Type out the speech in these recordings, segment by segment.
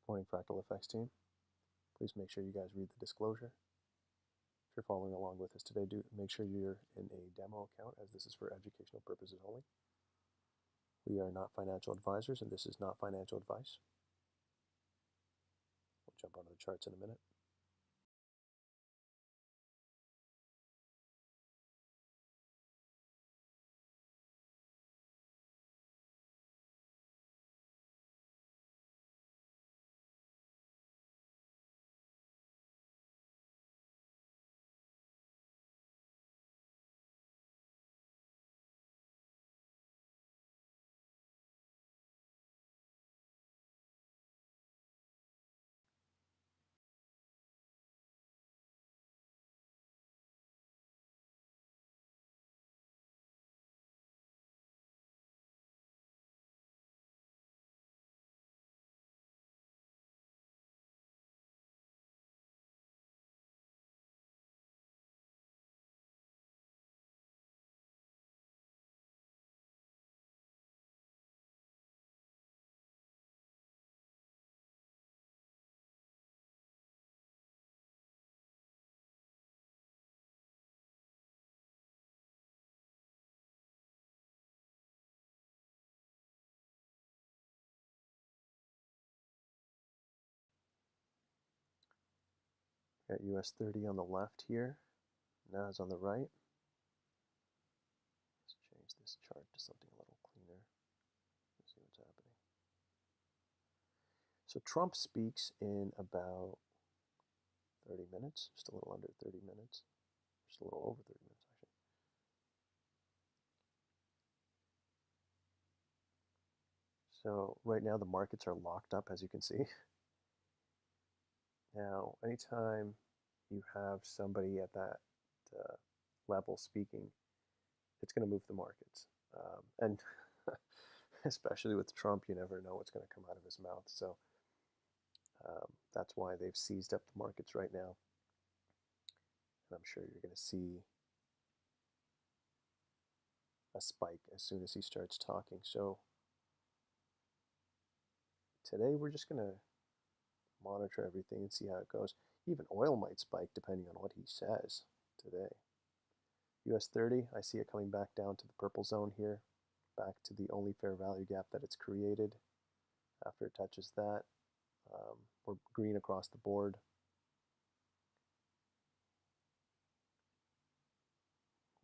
Morning, Fractal Effects team. Please make sure you guys read the disclosure. If you're following along with us today, do make sure you're in a demo account, as this is for educational purposes only. We are not financial advisors, and this is not financial advice. We'll jump onto the charts in a minute. Got US 30 on the left here, NAS on the right. Let's change this chart to something a little cleaner. Let's see what's happening. So Trump speaks in about 30 minutes, just a little under 30 minutes, just a little over 30 minutes actually. So right now the markets are locked up, as you can see. Now, anytime you have somebody at that level speaking, it's going to move the markets. And especially with Trump, you never know what's going to come out of his mouth. So that's why they've seized up the markets right now. And I'm sure you're going to see a spike as soon as he starts talking. So today we're just going to monitor everything and see how it goes. Even oil might spike depending on what he says today. US 30, I see it coming back down to the purple zone here, back to the only fair value gap that it's created. After it touches that, we're green across the board.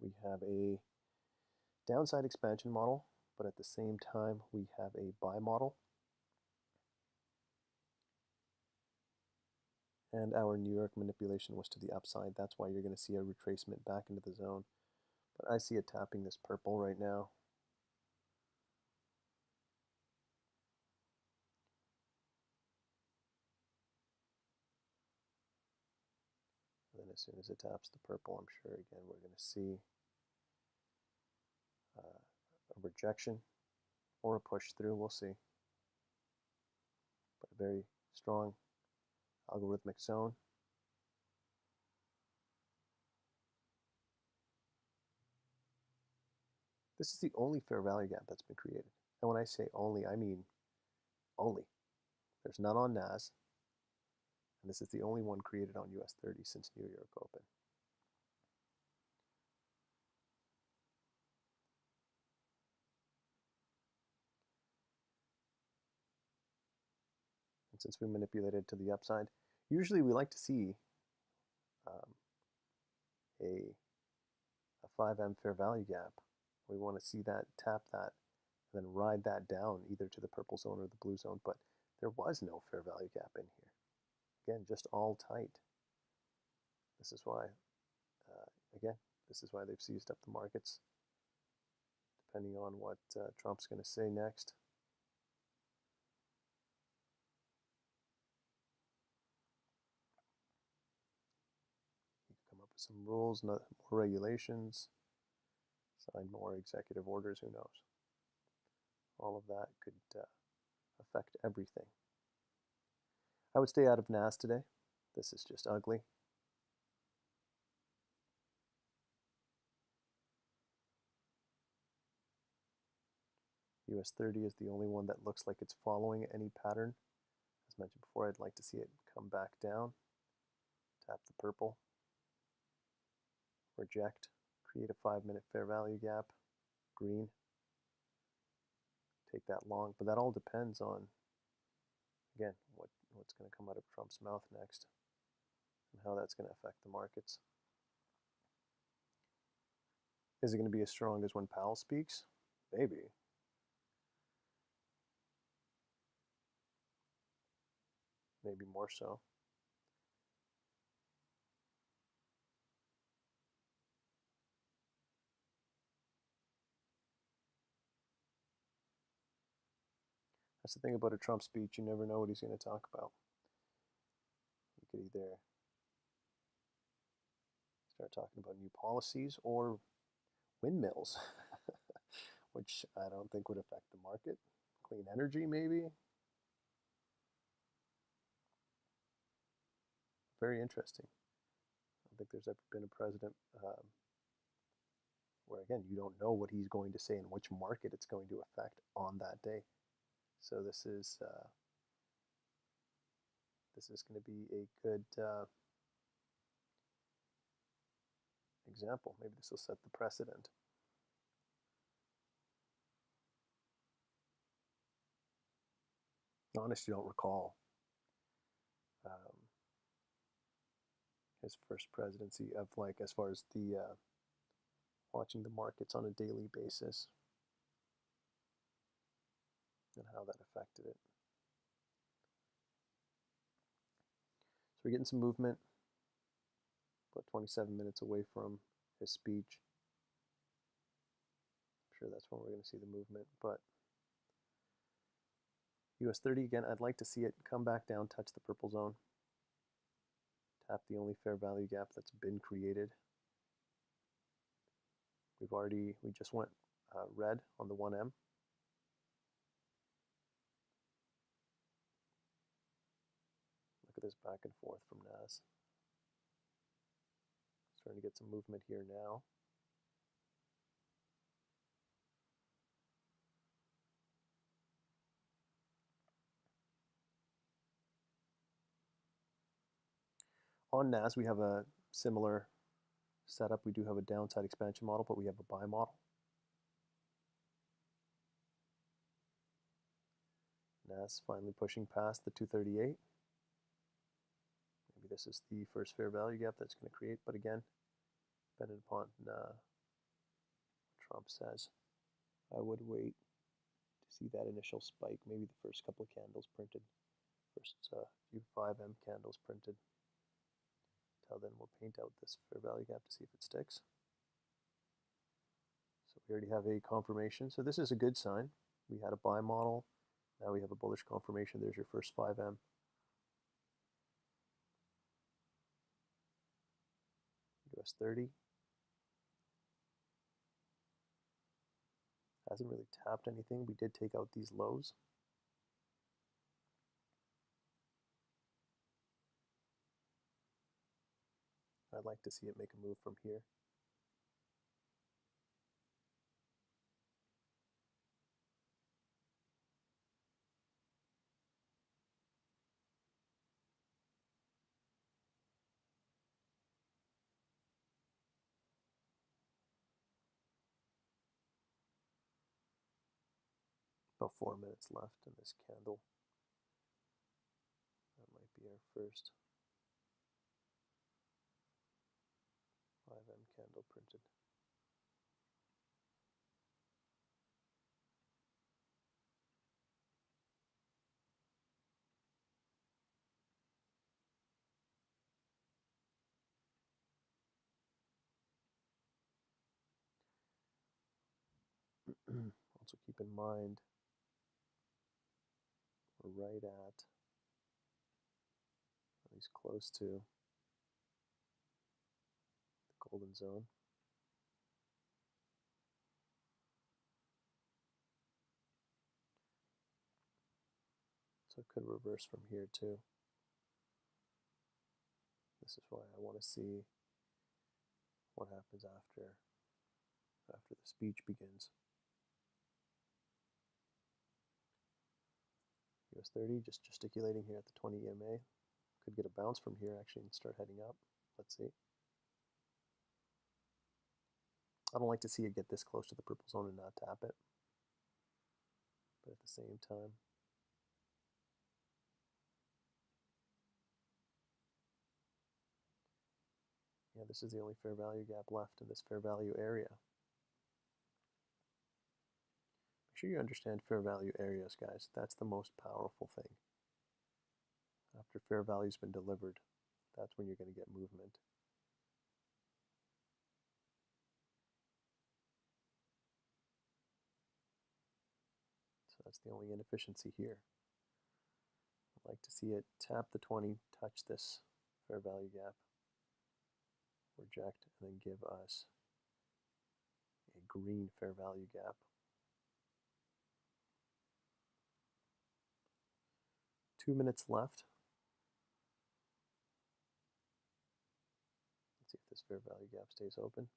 We have a downside expansion model, but at the same time we have a buy model. And our New York manipulation was to the upside. That's why you're going to see a retracement back into the zone. But I see it tapping this purple right now. And then as soon as it taps the purple, I'm sure again we're going to see a rejection or a push through. We'll see. But a very strong algorithmic zone. This is the only fair value gap that's been created. And when I say only, I mean only. There's none on NAS. And this is the only one created on US 30 since New York Open. And since we manipulated to the upside, usually we like to see a 5M fair value gap. We want to see that, tap that, and then ride that down either to the purple zone or the blue zone. But there was no fair value gap in here. Again, just all tight. This is why, again, this is why they've seized up the markets, depending on what Trump's going to say next. You can come up with some rules, more regulations, sign more executive orders, who knows. All of that could affect everything. I would stay out of NAS today. This is just ugly. US 30 is the only one that looks like it's following any pattern. As As mentioned before, I'd like to see it come back down. Tap the purple, reject, create a 5-minute fair value gap, green, take that long. But that all depends on, again, what's going to come out of Trump's mouth next and how that's going to affect the markets. Is it going to be as strong as when Powell speaks? Maybe. Maybe more so. That's the thing about a Trump speech. You never know what he's going to talk about. You could either start talking about new policies or windmills, which I don't think would affect the market. Clean energy, maybe. Very interesting. I don't think there's ever been a president where, again, you don't know what he's going to say and which market it's going to affect on that day. So this is going to be a good example. Maybe this will set the precedent. I honestly don't recall his first presidency of, like, as far as the watching the markets on a daily basis and how that affected it. So we're getting some movement, about 27 minutes away from his speech. I'm sure that's when we're going to see the movement. But US 30, again, I'd like to see it come back down, touch the purple zone, tap the only fair value gap that's been created. We just went red on the 1M. Look at this back and forth from NAS. Starting to get some movement here now. On NAS, we have a similar setup. We do have a downside expansion model, but we have a buy model. NAS finally pushing past the 238. Maybe this is the first fair value gap that's going to create, but again, depending upon what Trump says, I would wait to see that initial spike, maybe the first couple of candles printed, first few 5M candles printed. Till then, we'll paint out this fair value gap to see if it sticks. So we already have a confirmation. So this is a good sign. We had a buy model. Now we have a bullish confirmation. There's your first 5M. US 30. Hasn't really tapped anything. We did take out these lows. I'd like to see it make a move from here. About 4 minutes left in this candle. That might be our first 5M candle printed. Also keep in mind, we're right at least close to the golden zone. So it could reverse from here too. This is why I want to see what happens after the speech begins. US 30, just gesticulating here at the 20 EMA. Could get a bounce from here actually and start heading up. Let's see. I don't like to see it get this close to the purple zone and not tap it. But at the same time, yeah, this is the only fair value gap left in this fair value area. Make sure you understand fair value areas, guys. That's the most powerful thing. After fair value's been delivered, that's when you're going to get movement. So that's the only inefficiency here. I'd like to see it tap the 20, touch this fair value gap, reject, and then give us a green fair value gap. 2 minutes left. Let's see if this fair value gap stays open.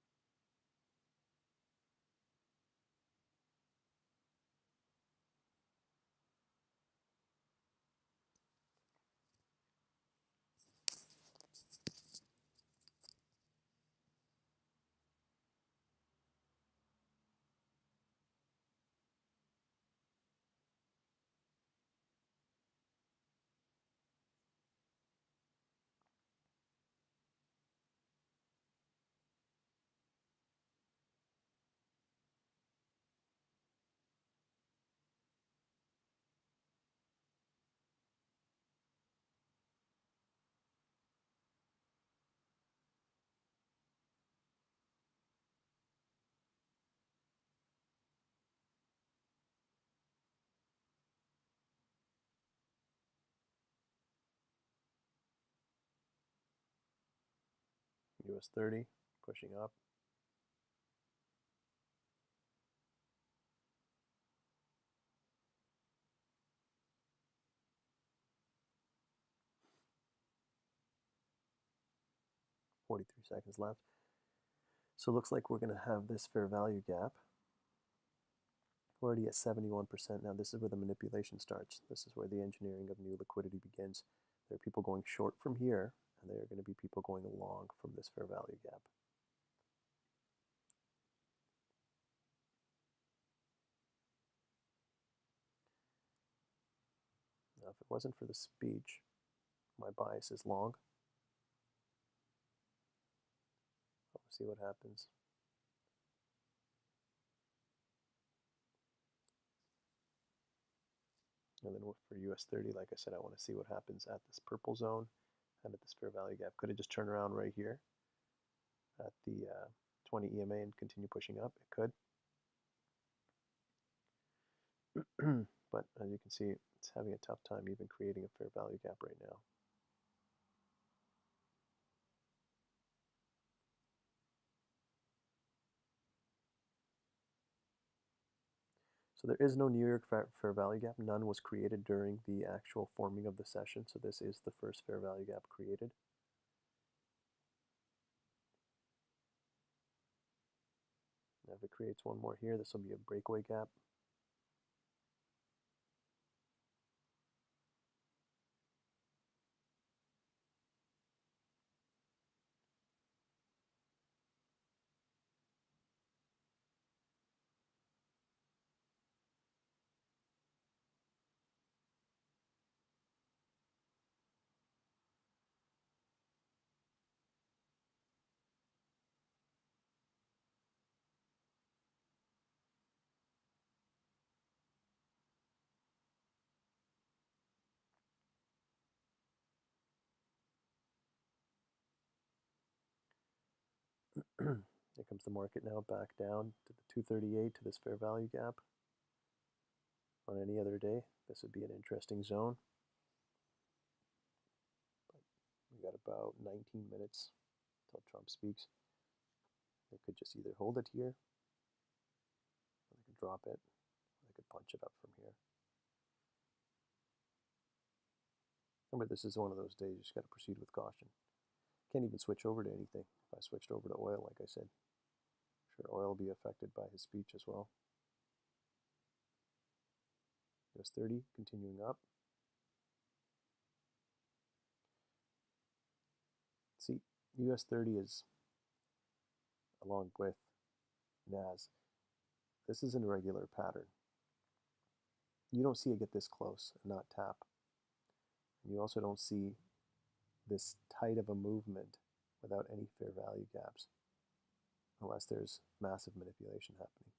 US 30 pushing up. .43 seconds left. So it looks like we're going to have this fair value gap. We're already at 71% now. This is where the manipulation starts. This is where the engineering of new liquidity begins. There are people going short from here, and there are going to be people going long from this fair value gap. Now, if it wasn't for the speech, my bias is long. Let's see what happens. And then for US 30, like I said, I want to see what happens at this purple zone and at this fair value gap. Could it just turn around right here at the 20 EMA and continue pushing up? It could. But as you can see, it's having a tough time even creating a fair value gap right now. So there is no New York fair value gap. None was created during the actual forming of the session. So this is the first fair value gap created. Now if it creates one more here, this will be a breakaway gap. Here comes the market now back down to the 238 to this fair value gap. On any other day, this would be an interesting zone. But we got about 19 minutes until Trump speaks. They could just either hold it here, or they could drop it, or they could punch it up from here. Remember, this is one of those days you just got to proceed with caution. Can't even switch over to anything. If I switched over to oil, like I said, sure, oil will be affected by his speech as well. US 30 continuing up. US 30 is along with NAS. This is an irregular pattern. You don't see it get this close and not tap. And you also don't see this tight of a movement without any fair value gaps, unless there's massive manipulation happening.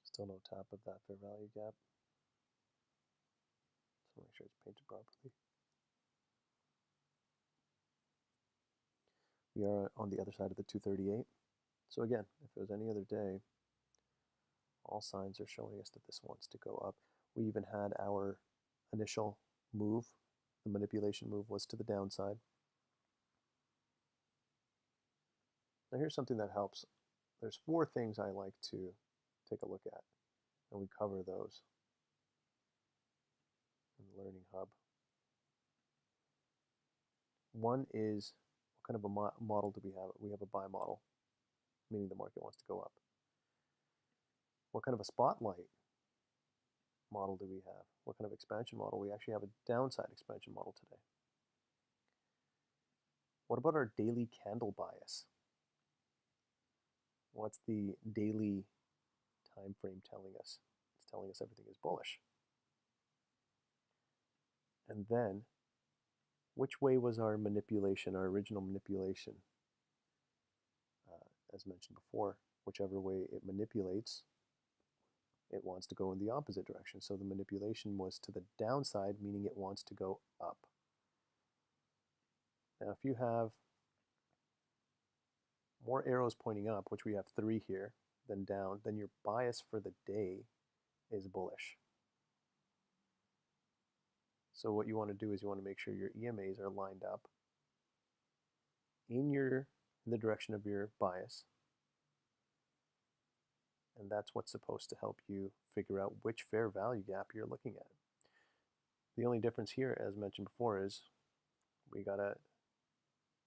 Still no tap of that fair value gap. So make sure it's painted properly. We are on the other side of the 238. So again, if it was any other day, all signs are showing us that this wants to go up. We even had our initial move. The manipulation move was to the downside. Now here's something that helps. There's 4 things I like to take a look at, and we cover those in the Learning Hub. One is, what kind of a model do we have? We have a buy model, meaning the market wants to go up. What kind of a spotlight model do we have? What kind of expansion model? We actually have a downside expansion model today. What about our daily candle bias? What's the daily time frame telling us? It's telling us everything is bullish. And then, which way was our manipulation, our original manipulation? As mentioned before, whichever way it manipulates, it wants to go in the opposite direction. So the manipulation was to the downside, meaning it wants to go up. Now, if you have more arrows pointing up, which we have 3 here, than down, then your bias for the day is bullish. So what you want to do is you want to make sure your EMAs are lined up in the direction of your bias. And that's what's supposed to help you figure out which fair value gap you're looking at. The only difference here, as mentioned before, is we got a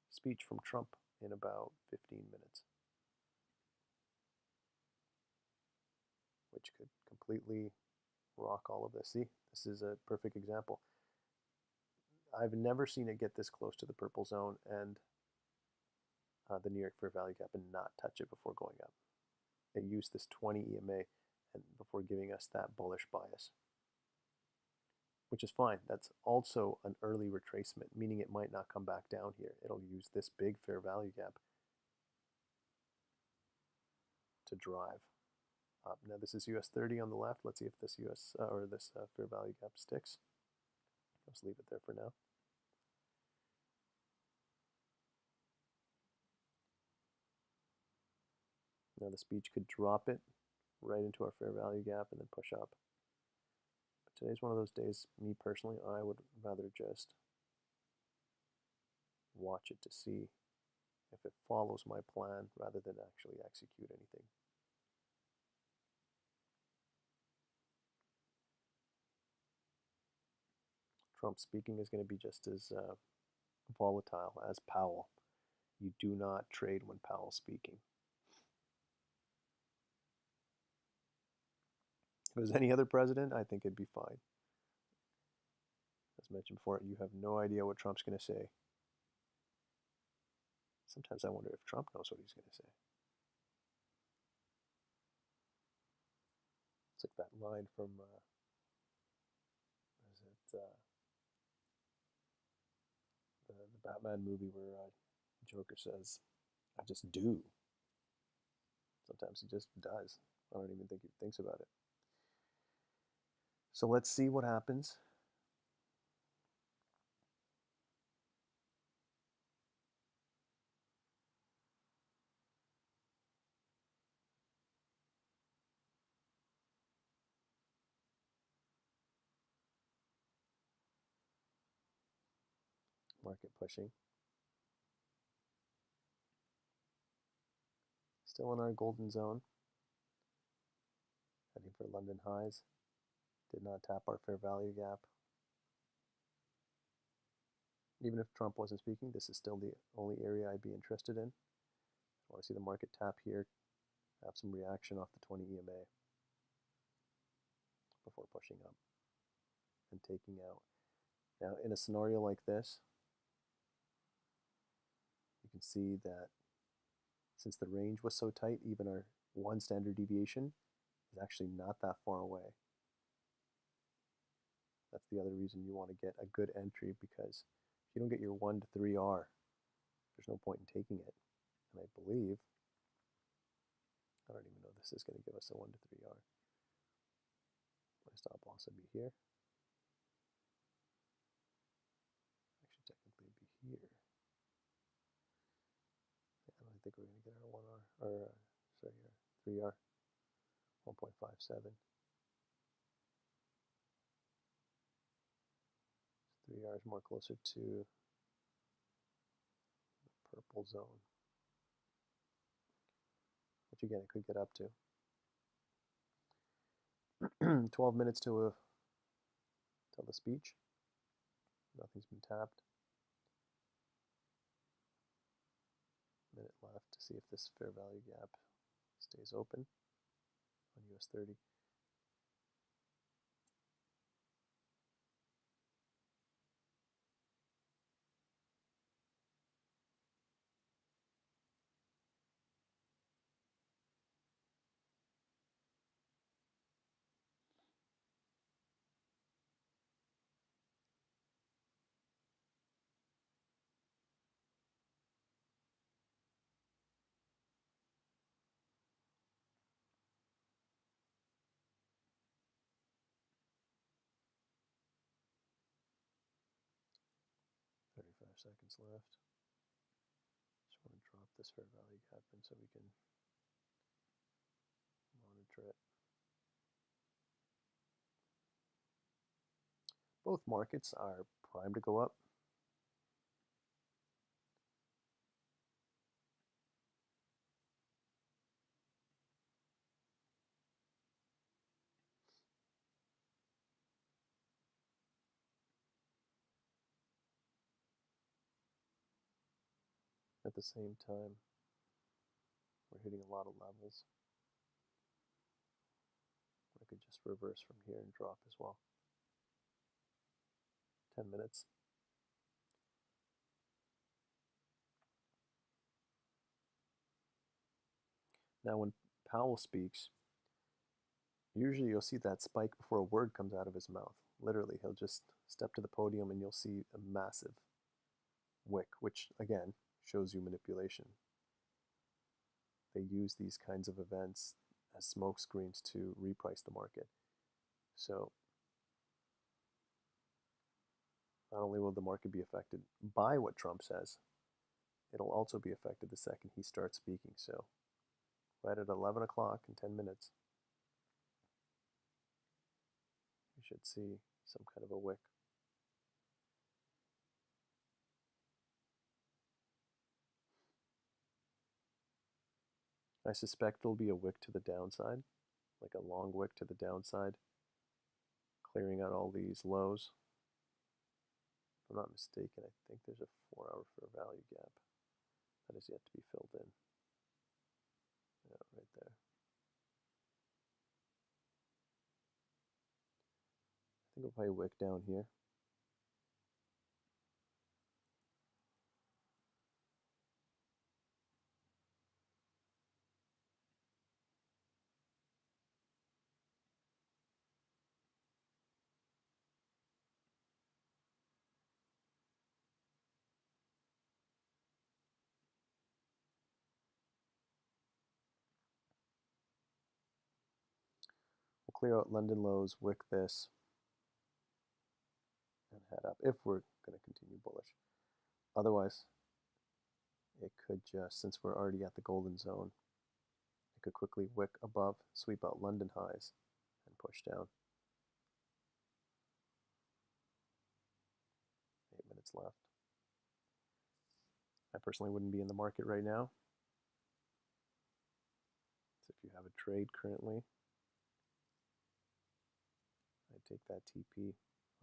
speech from Trump in about 15 minutes, which could completely rock all of this. See, this is a perfect example. I've never seen it get this close to the purple zone and the New York fair value gap and not touch it before going up. It used this 20 EMA and before giving us that bullish bias, which is fine. That's also an early retracement, meaning it might not come back down here. It'll use this big fair value gap to drive up. Now this is US 30 on the left. Let's see if this fair value gap sticks. Let's leave it there for now. Now the speech could drop it right into our fair value gap and then push up. But today's one of those days, me personally, I would rather just watch it to see if it follows my plan rather than actually execute anything. Trump speaking is going to be just as volatile as Powell. You do not trade when Powell's speaking. If it was any other president, I think it'd be fine. As mentioned before, you have no idea what Trump's going to say. Sometimes I wonder if Trump knows what he's going to say. It's like that line from, the Batman movie where Joker says, I just do. Sometimes he just does. I don't even think he thinks about it. So let's see what happens. Market pushing. Still in our golden zone. Heading for London highs. Did not tap our fair value gap. Even if Trump wasn't speaking, this is still the only area I'd be interested in. I want to see the market tap here, have some reaction off the 20 EMA before pushing up and taking out. Now, in a scenario like this, you can see that since the range was so tight, even our one standard deviation is actually not that far away. That's the other reason you want to get a good entry, because if you don't get your 1 to 3R, there's no point in taking it. And I believe, I don't even know if this is going to give us a 1 to 3R. My stop loss would be here. Actually, technically it'd be here. I don't think we're going to get our 1R, or sorry, our 3R, 1.57. 3R is more closer to the purple zone, which again, it could get up to. 12 minutes till the speech. Nothing's been tapped. Minute left to see if this fair value gap stays open on US 30. Seconds left. Just want to drop this fair value gap in so we can monitor it. Both markets are primed to go up. At the same time, we're hitting a lot of levels. I could just reverse from here and drop as well. 10 minutes. Now when Powell speaks, usually you'll see that spike before a word comes out of his mouth. Literally, he'll just step to the podium and you'll see a massive wick, which again shows you manipulation. They use these kinds of events as smoke screens to reprice the market. So not only will the market be affected by what Trump says, it'll also be affected the second he starts speaking. So right at 11 o'clock in 10 minutes, we should see some kind of a wick. I suspect there'll be a wick to the downside, like a long wick to the downside, clearing out all these lows. If I'm not mistaken, I think there's a 4-hour fair value gap that is yet to be filled in. Yeah, right there. I think we'll probably wick down here. We'll clear out London lows, wick this, and head up if we're going to continue bullish. Otherwise, it could just, since we're already at the golden zone, it could quickly wick above, sweep out London highs, and push down. 8 minutes left. I personally wouldn't be in the market right now. So if you have a trade currently, I'd take that TP,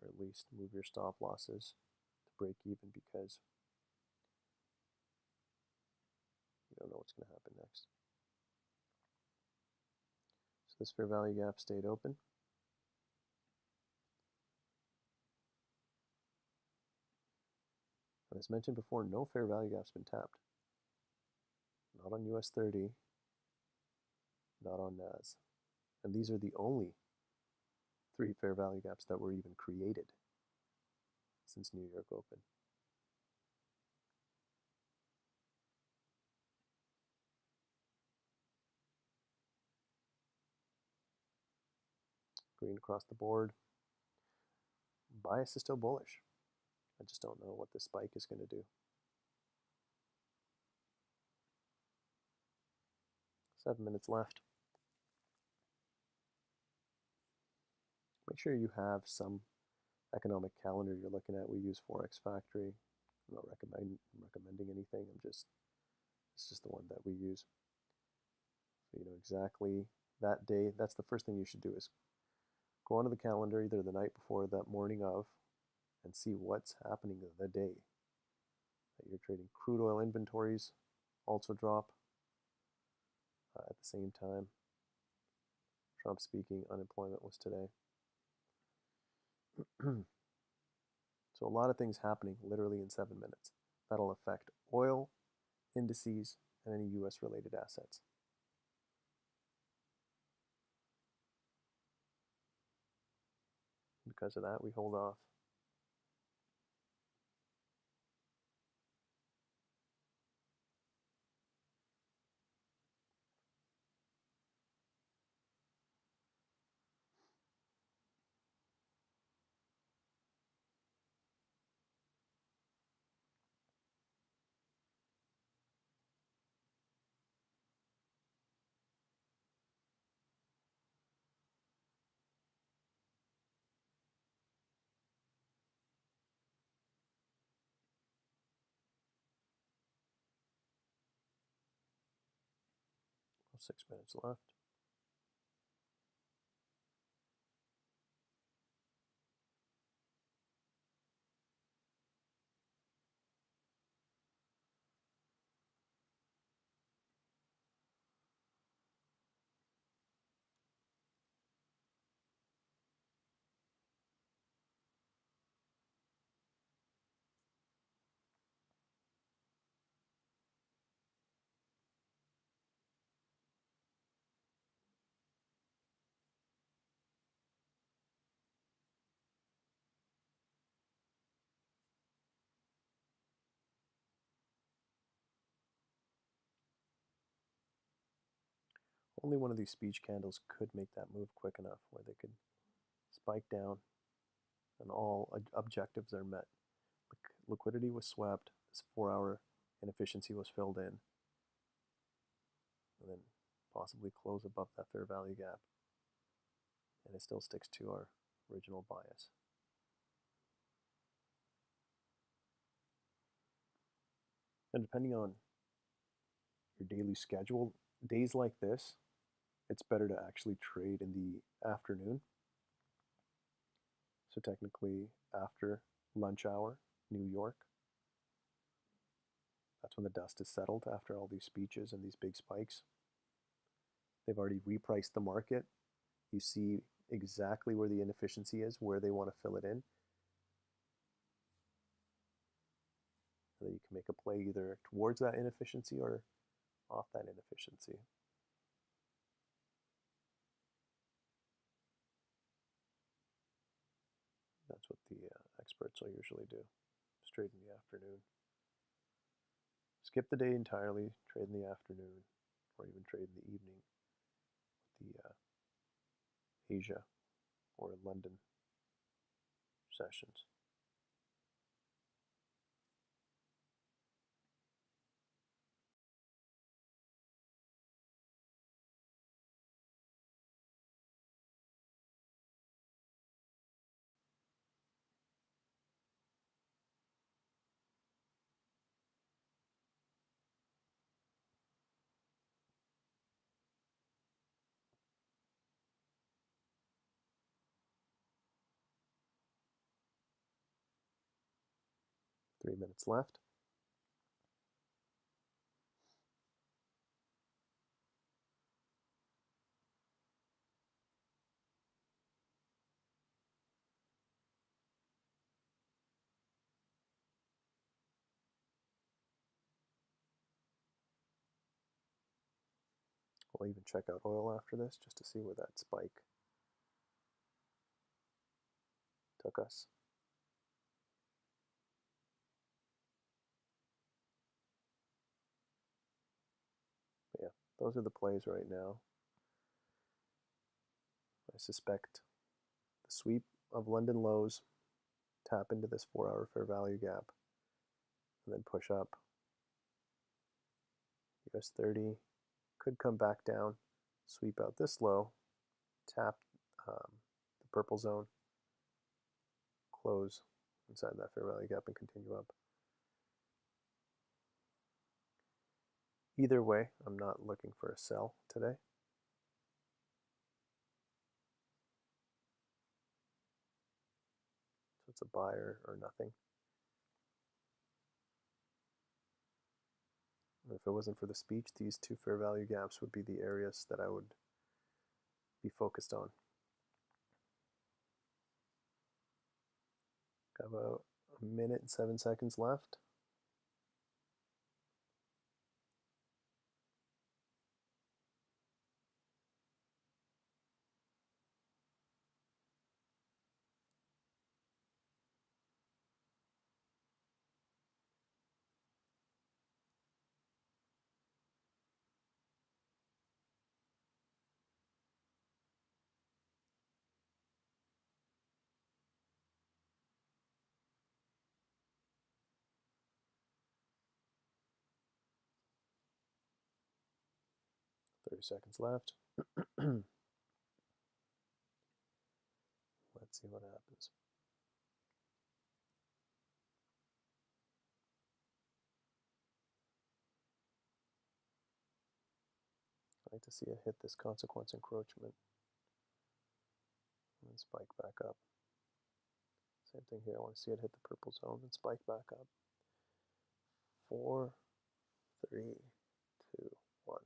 or at least move your stop losses to break even, because you don't know what's going to happen next. So this fair value gap stayed open. And as mentioned before, no fair value gap's been tapped. Not on US 30, not on NAS. And these are the only 3 fair value gaps that were even created since New York Open. Green across the board. Bias is still bullish. I just don't know what the spike is going to do. 7 minutes left. Make sure you have some economic calendar you're looking at. We use Forex Factory. I'm not recommending anything. It's just the one that we use. So you know exactly that day. That's the first thing you should do, is go onto the calendar either the night before or that morning of, and see what's happening the day that you're trading. Crude oil inventories also drop at the same time. Trump speaking, unemployment was today. So a lot of things happening literally in 7 minutes. That'll affect oil, indices, and any US related assets. Because of that, we hold off. Well, 6 minutes left. Only one of these speech candles could make that move quick enough where they could spike down and all objectives are met. Liquidity was swept, this 4-hour inefficiency was filled in, and then possibly close above that fair value gap. And it still sticks to our original bias. And depending on your daily schedule, days like this, it's better to actually trade in the afternoon. So technically after lunch hour, New York, that's when the dust is settled after all these speeches and these big spikes. They've already repriced the market. You see exactly where the inefficiency is, where they want to fill it in. And then you can make a play either towards that inefficiency or off that inefficiency. That's what the experts will usually do. Just trade in the afternoon. Skip the day entirely, trade in the afternoon, or even trade in the evening with the Asia or London sessions. 3 minutes left. We'll even check out oil after this just to see where that spike took us. But yeah, those are the plays right now. I suspect the sweep of London lows, tap into this 4-hour fair value gap, and then push up. US 30 could come back down, sweep out this low, tap the purple zone, close inside that fair value gap, and continue up. Either way, I'm not looking for a sell today. So it's a buyer or nothing. And if it wasn't for the speech, these two fair value gaps would be the areas that I would be focused on. Got about 1 minute and 7 seconds left. Thirty seconds left. Let's see what happens. I'd like to see it hit this consequence encroachment and then spike back up. Same thing here. I want to see it hit the purple zone and spike back up. 4, 3, 2, 1.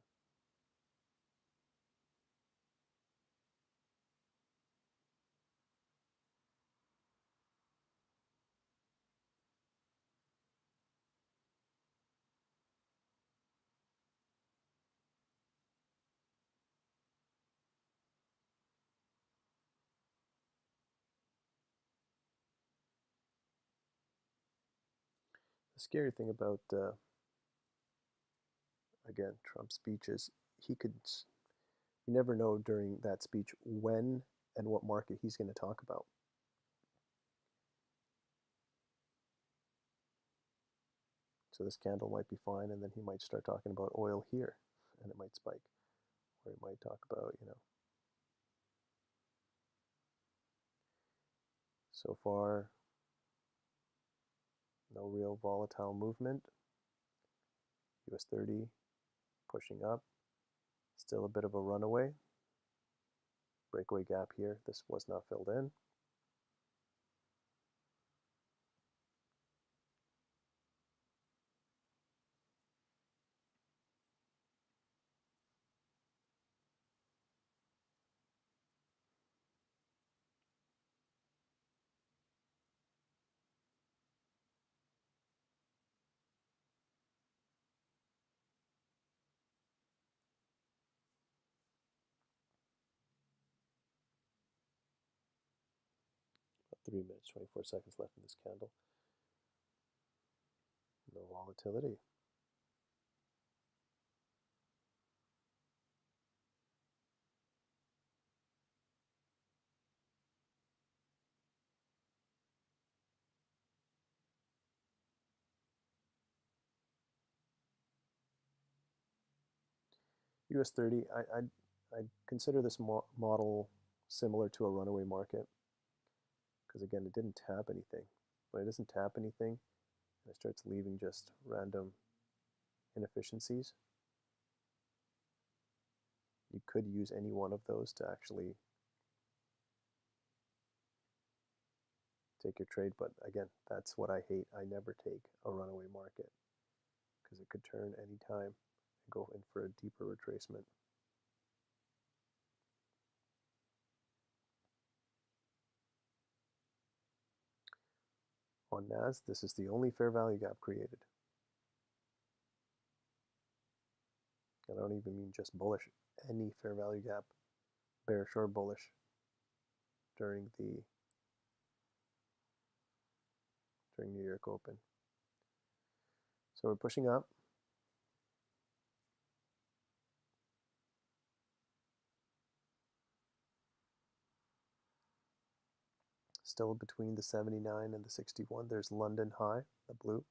The scary thing about, again, Trump's speech is you never know during that speech when and what market he's going to talk about. So this candle might be fine, and then he might start talking about oil here, and it might spike. Or he might talk about, so far, no real volatile movement. US 30 pushing up. Still a bit of a runaway. Breakaway gap here. This was not filled in. About 3 minutes, 24 seconds left in this candle. No volatility. US 30, I'd consider this model similar to a runaway market because, again, it didn't tap anything. When it doesn't tap anything and it starts leaving just random inefficiencies, you could use any one of those to actually take your trade. But again, that's what I hate. I never take a runaway market because it could turn any time and go in for a deeper retracement. On NAS, this is the only fair value gap created. I don't even mean just bullish, any fair value gap, bearish or bullish, during the New York Open. So we're pushing up. Still between the 79 and the 61. There's London high, the blue.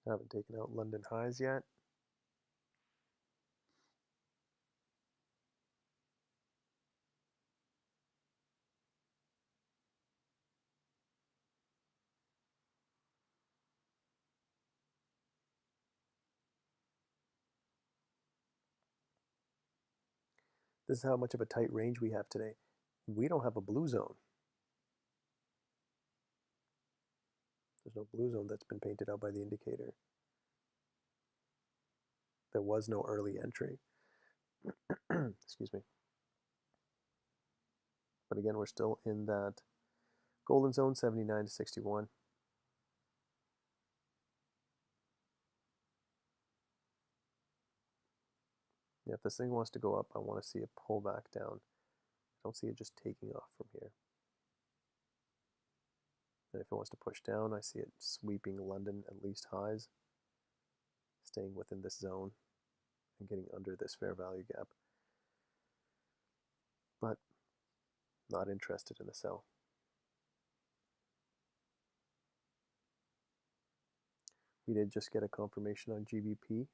I haven't taken out London highs yet. This is how much of a tight range we have today. We don't have a blue zone. There's no blue zone that's been painted out by the indicator. There was no early entry. Excuse me. But again, we're still in that golden zone, 79 to 61. Yeah, if this thing wants to go up, I want to see it pull back down. I don't see it just taking off from here. And if it wants to push down, I see it sweeping London at least highs, staying within this zone and getting under this fair value gap. But not interested in the sell. We did just get a confirmation on GBP,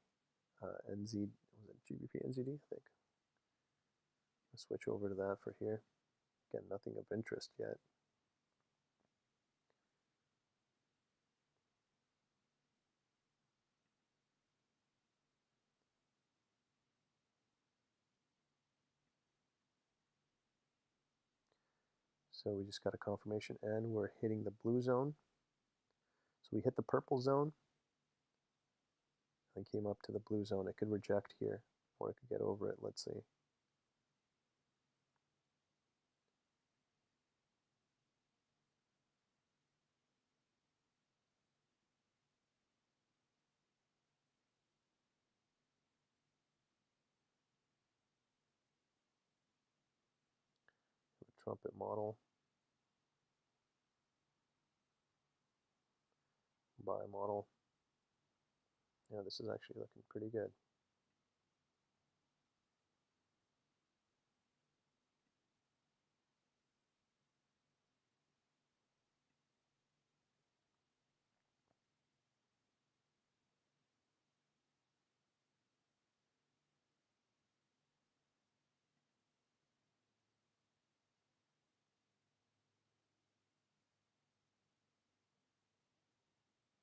NZ, was it GBP NZD, I think. I'll switch over to that for here. Again, nothing of interest yet. So we just got a confirmation and we're hitting the blue zone. So we hit the purple zone and came up to the blue zone. It could reject here or it could get over it. Let's see. Trumpet model. Buy model. Yeah, this is actually looking pretty good.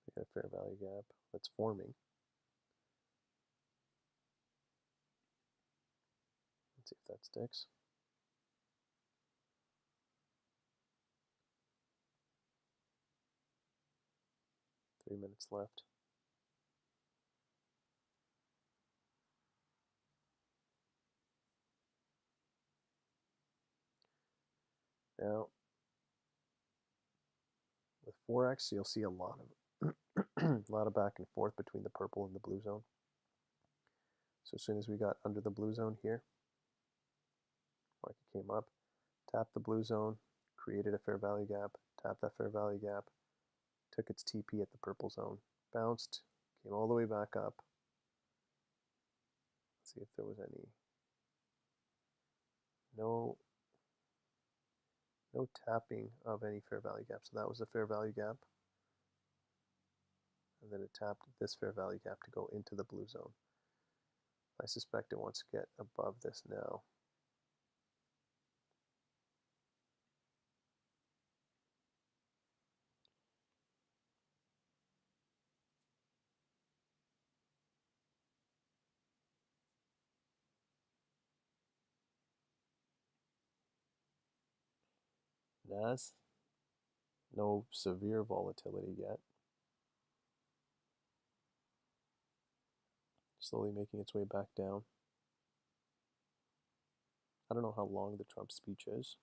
We got a fair value gap that's forming. Let's see if that sticks. Three minutes left. Now, with Forex, you'll see a lot of a lot of back and forth between the purple and the blue zone. So as soon as we got under the blue zone here, market came up, tapped the blue zone, created a fair value gap, Tap that fair value gap. Took its TP at the purple zone. Bounced. Came all the way back up. Let's see if there was any. No tapping of any fair value gap. So that was the fair value gap. And then it tapped this fair value gap to go into the blue zone. I suspect it wants to get above this now. NAS, no severe volatility yet. Slowly making its way back down. I don't know how long the Trump speech is.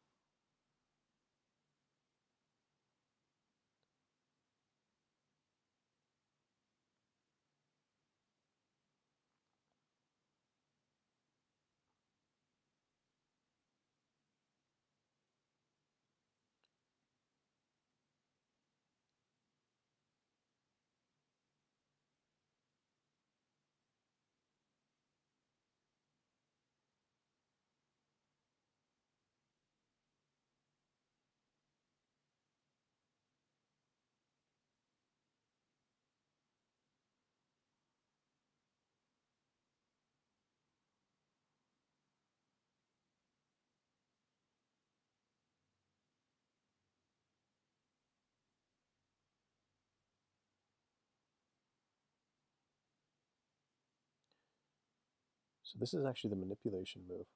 So this is actually the manipulation move.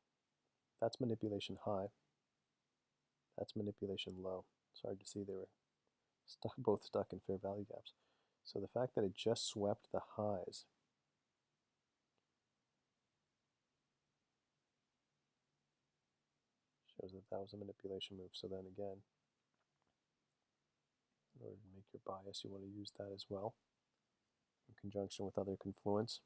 That's manipulation high. That's manipulation low. It's hard to see, they were both stuck in fair value gaps. So the fact that it just swept the highs shows that that was a manipulation move. So then again, in order to make your bias, you want to use that as well in conjunction with other confluence.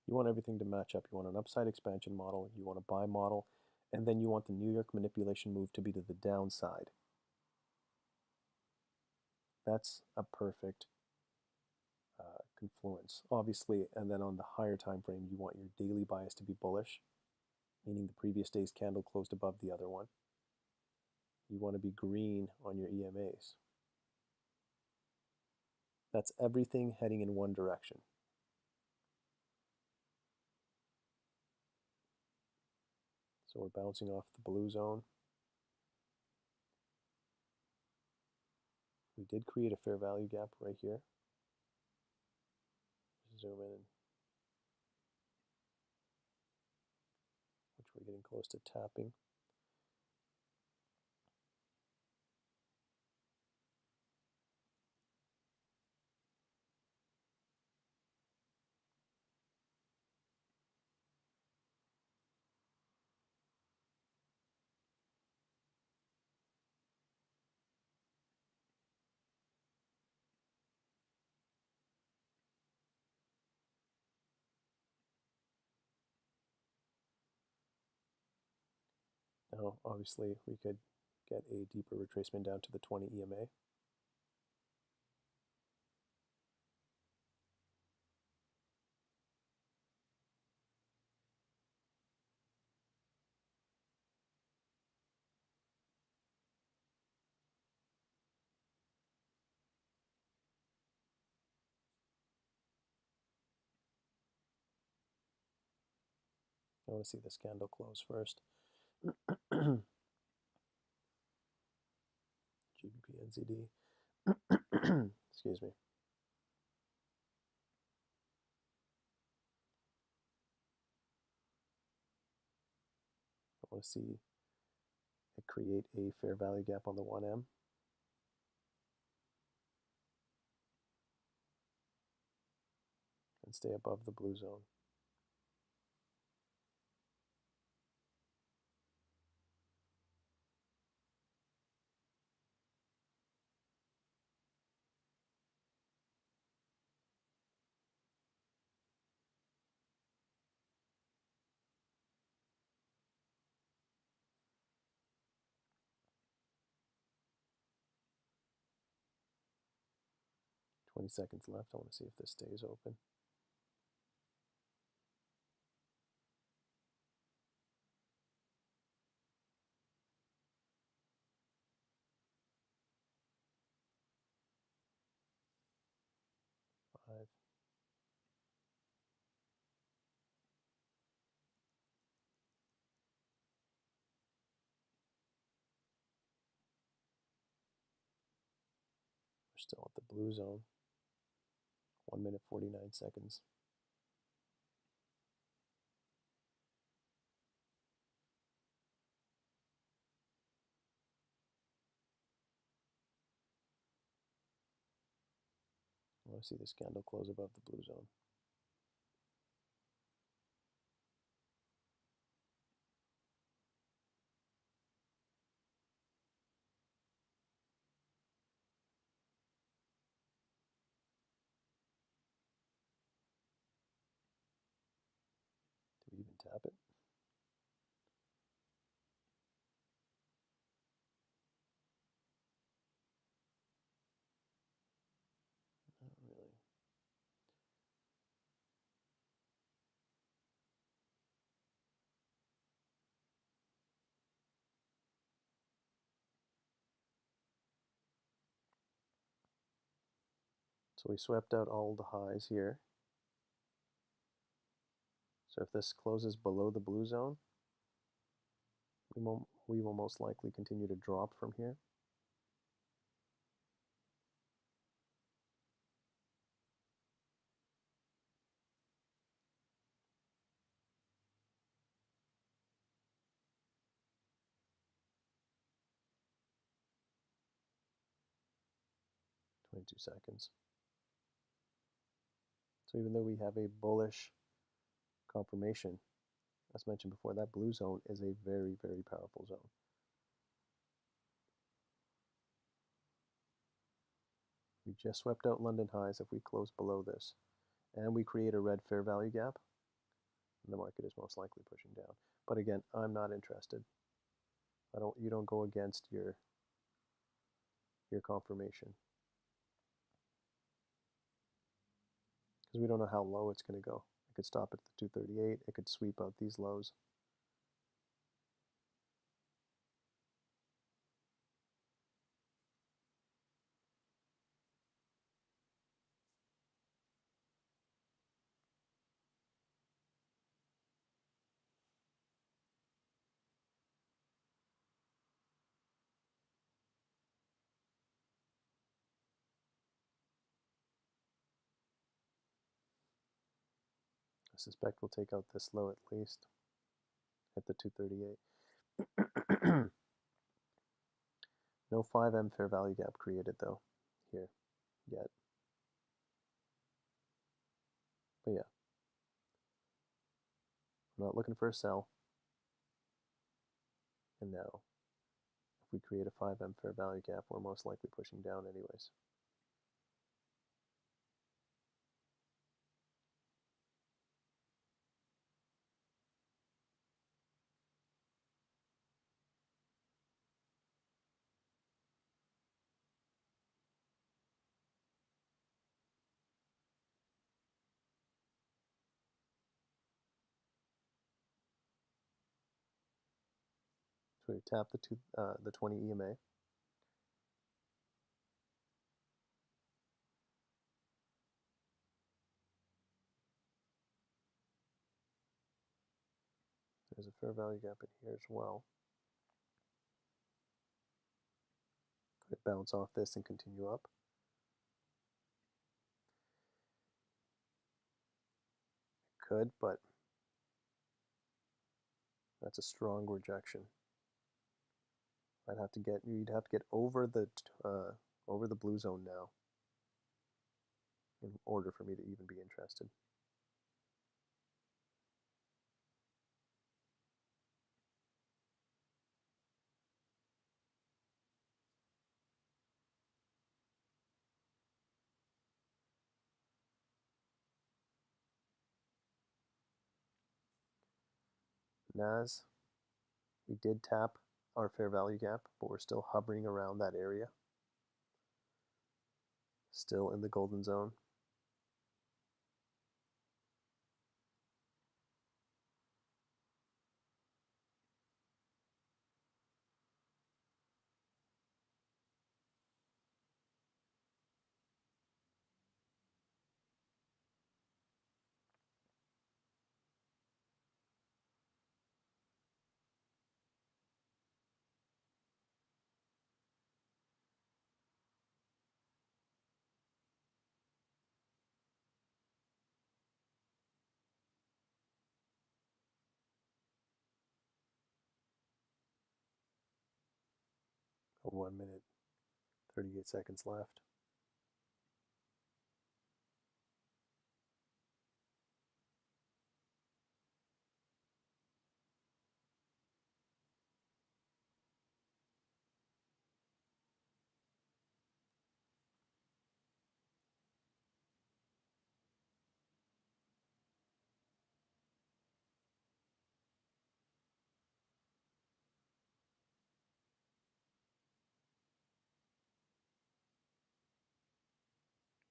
You want everything to match up. You want an upside expansion model, you want a buy model, and then you want the New York manipulation move to be to the downside. That's a perfect confluence, obviously. And then on the higher time frame, you want your daily bias to be bullish, meaning the previous day's candle closed above the other one. You want to be green on your EMAs. That's everything heading in one direction. So we're bouncing off the blue zone. We did create a fair value gap right here. Zoom in, which we're getting close to tapping. Now, obviously, we could get a deeper retracement down to the 20 EMA. I want to see this candle close first. GBP NZD. Excuse me. I want to see it create a fair value gap on the 1M. And stay above the blue zone. 20 seconds left. I want to see if this stays open. Five. We're still at the blue zone. 1 minute 49 seconds. I want to see this candle close above the blue zone. Do we even tap it? Not really. So we swept out all the highs here. So if this closes below the blue zone, we will most likely continue to drop from here. Two seconds. So even though we have a bullish confirmation, as mentioned before, that blue zone is a very, very powerful zone. We just swept out London highs. If we close below this and we create a red fair value gap, the market is most likely pushing down. But again, I'm not interested. You don't go against your confirmation, because we don't know how low it's going to go. It could stop at the 238. It could sweep out these lows. I suspect we'll take out this low at least, hit the 238. No 5M fair value gap created though here yet. But yeah, I'm not looking for a sell. And now, if we create a 5M fair value gap, we're most likely pushing down anyways. So we tap the 20 EMA. There's a fair value gap in here as well. Could it bounce off this and continue up? It could, but that's a strong rejection. You'd have to get over the blue zone now in order for me to even be interested. NAS, we did tap our fair value gap, but we're still hovering around that area. Still in the golden zone. Got 1 minute, 38 seconds left.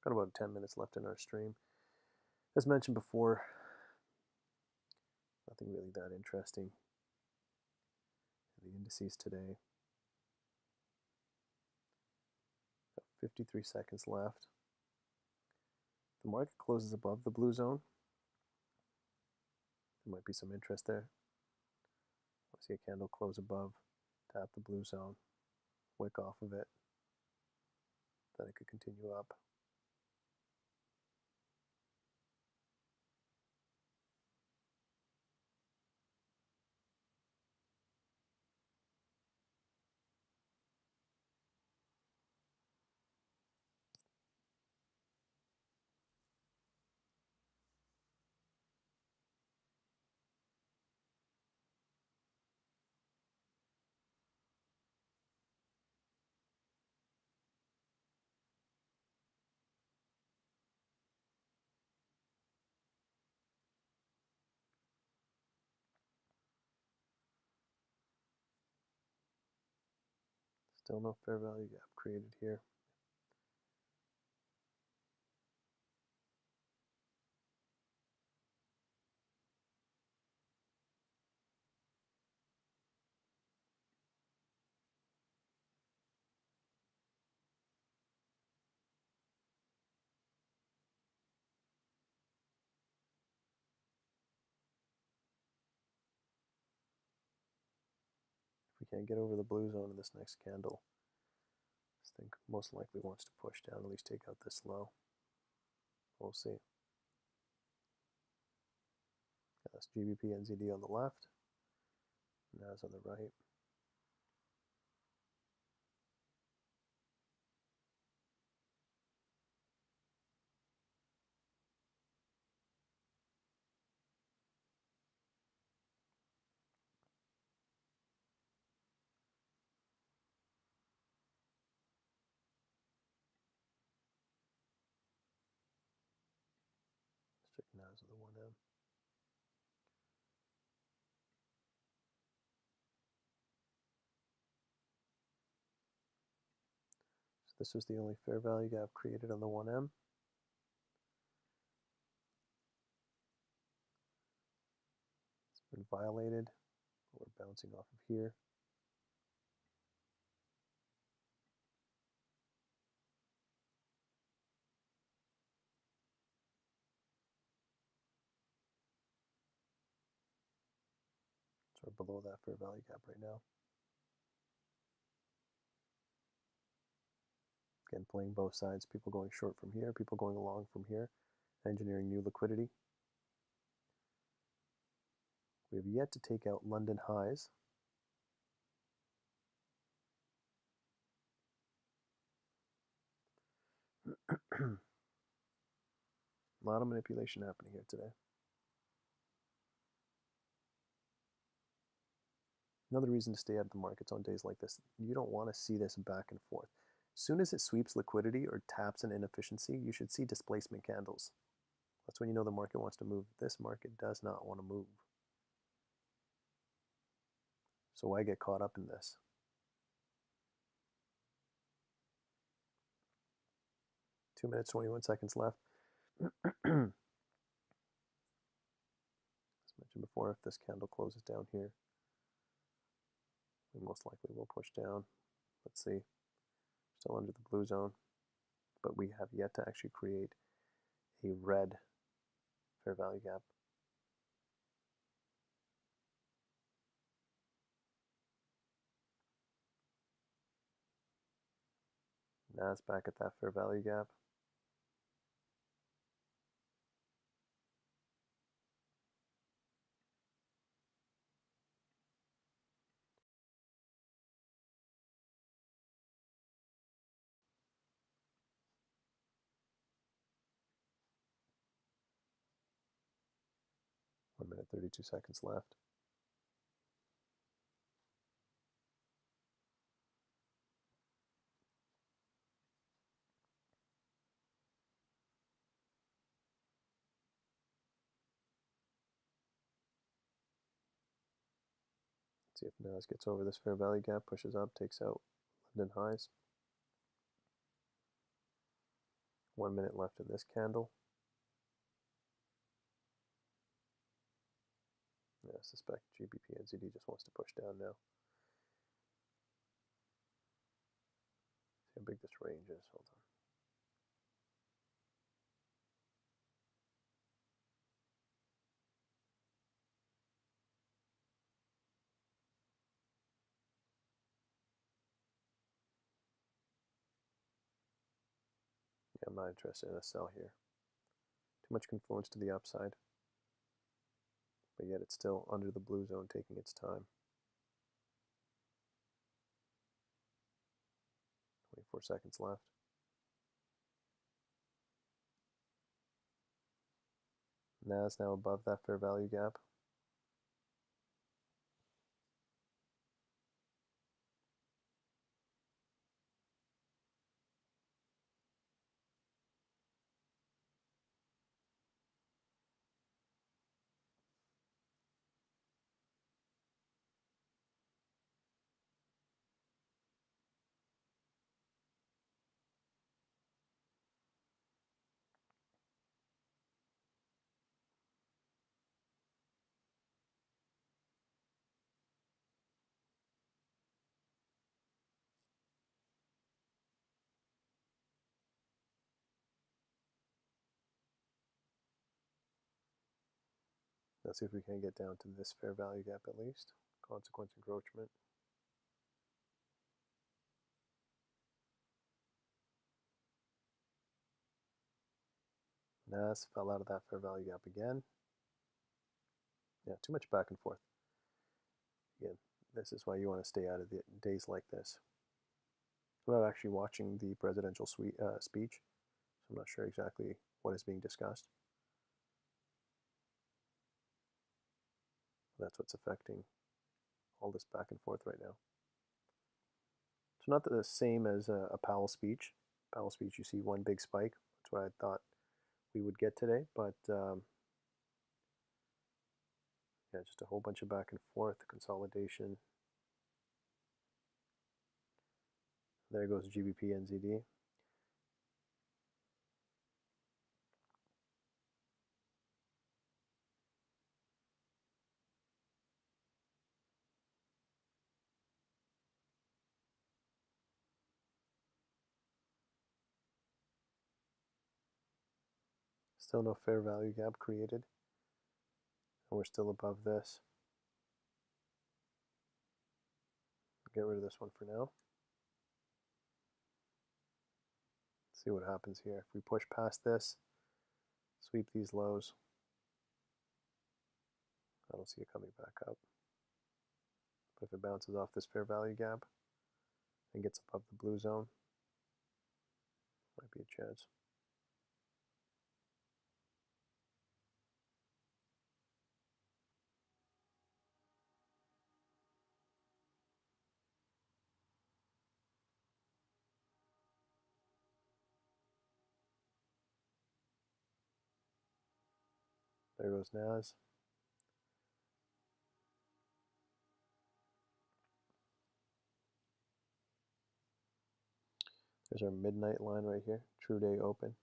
Got about 10 minutes left in our stream. As mentioned before, nothing really that interesting in the indices today. Got 53 seconds left. The market closes above the blue zone. There might be some interest there. I see a candle close above, tap the blue zone, wick off of it. Then it could continue up. Still no fair value gap created here. If we can't get over the blue zone in this next candle, this thing most likely wants to push down, at least take out this low. We'll see. That's GBP NZD on the left, NAS on the right. Strict NAS of the 1M. So this was the only fair value gap created on the 1M. It's been violated. We're bouncing off of here. So we're below that fair value gap right now. Again, playing both sides, people going short from here, people going long from here, engineering new liquidity. We have yet to take out London highs. A lot of manipulation happening here today. Another reason to stay out of the markets on days like this, you don't want to see this back and forth. As soon as it sweeps liquidity or taps an inefficiency, you should see displacement candles. That's when you know the market wants to move. This market does not want to move. So why get caught up in this? 2 minutes, 21 seconds left. As mentioned before, if this candle closes down here, we most likely will push down. Let's see, still under the blue zone, but we have yet to actually create a red fair value gap. Nas back at that fair value gap. One minute, 32 seconds left. Let's see if Nas gets over this fair value gap, pushes up, takes out London highs. 1 minute left in this candle. Yeah, I suspect GBP NZD just wants to push down now. See how big this range is. Hold on. Yeah, I'm not interested in a sell here. Too much confluence to the upside. But yet it's still under the blue zone, taking its time. 24 seconds left. Nas now above that fair value gap. Let's see if we can get down to this fair value gap at least. Consequence encroachment. Nas fell out of that fair value gap again. Yeah, too much back and forth. Again, this is why you want to stay out of the days like this. I'm not actually watching the presidential speech, so I'm not sure exactly what is being discussed. That's what's affecting all this back and forth right now. It's not the same as a Powell speech. Powell speech, you see one big spike. That's what I thought we would get today, but yeah, just a whole bunch of back and forth, consolidation. There goes GBP NZD. Still no fair value gap created, and we're still above this. Get rid of this one for now. See what happens here. If we push past this, sweep these lows, I don't see it coming back up. But if it bounces off this fair value gap and gets above the blue zone, might be a chance. There goes Nas. There's our midnight line right here, true day open.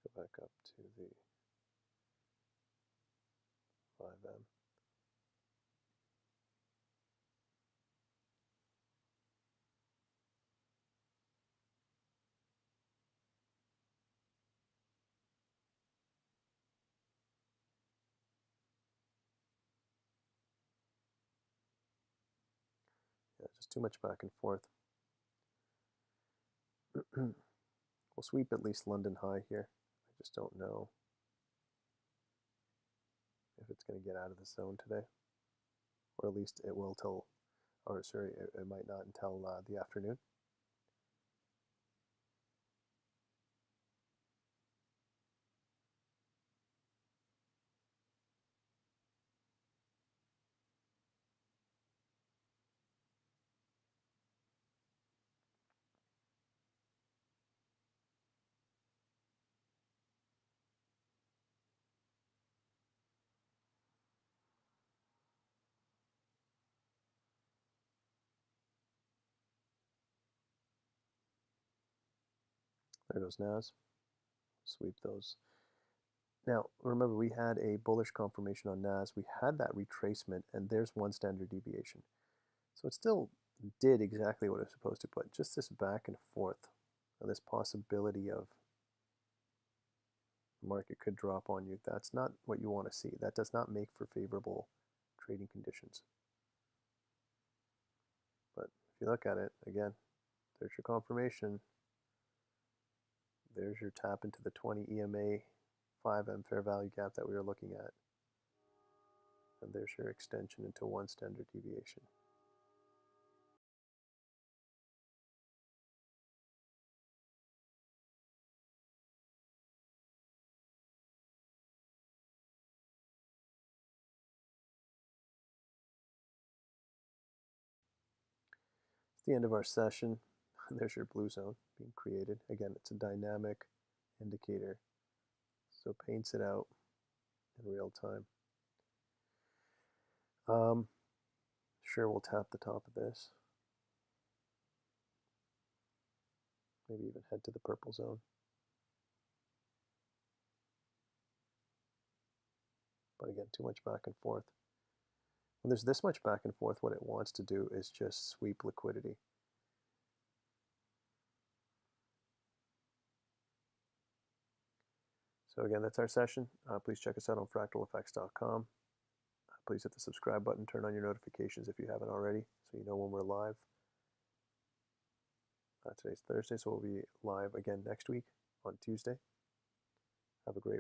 Let's go back up to the 5M. Yeah, just too much back and forth. We'll sweep at least London high here. I just don't know if it's going to get out of the zone today, or at least it will till, or sorry, it might not until the afternoon. There goes NAS. Sweep those. Now, remember, we had a bullish confirmation on NAS. We had that retracement, and there's one standard deviation. So it still did exactly what it was supposed to, but just this back and forth, and this possibility of the market could drop on you, that's not what you want to see. That does not make for favorable trading conditions. But if you look at it, again, there's your confirmation. There's your tap into the 20 EMA 5M fair value gap that we were looking at. And there's your extension into one standard deviation. It's the end of our session. There's your blue zone being created. Again, it's a dynamic indicator, so paints it out in real time. Sure, we'll tap the top of this. Maybe even head to the purple zone. But again, too much back and forth. When there's this much back and forth, what it wants to do is just sweep liquidity. So again, that's our session. Please check us out on fractaleffects.com. Please hit the subscribe button, turn on your notifications if you haven't already, so you know when we're live. Today's Thursday, so we'll be live again next week on Tuesday. Have a great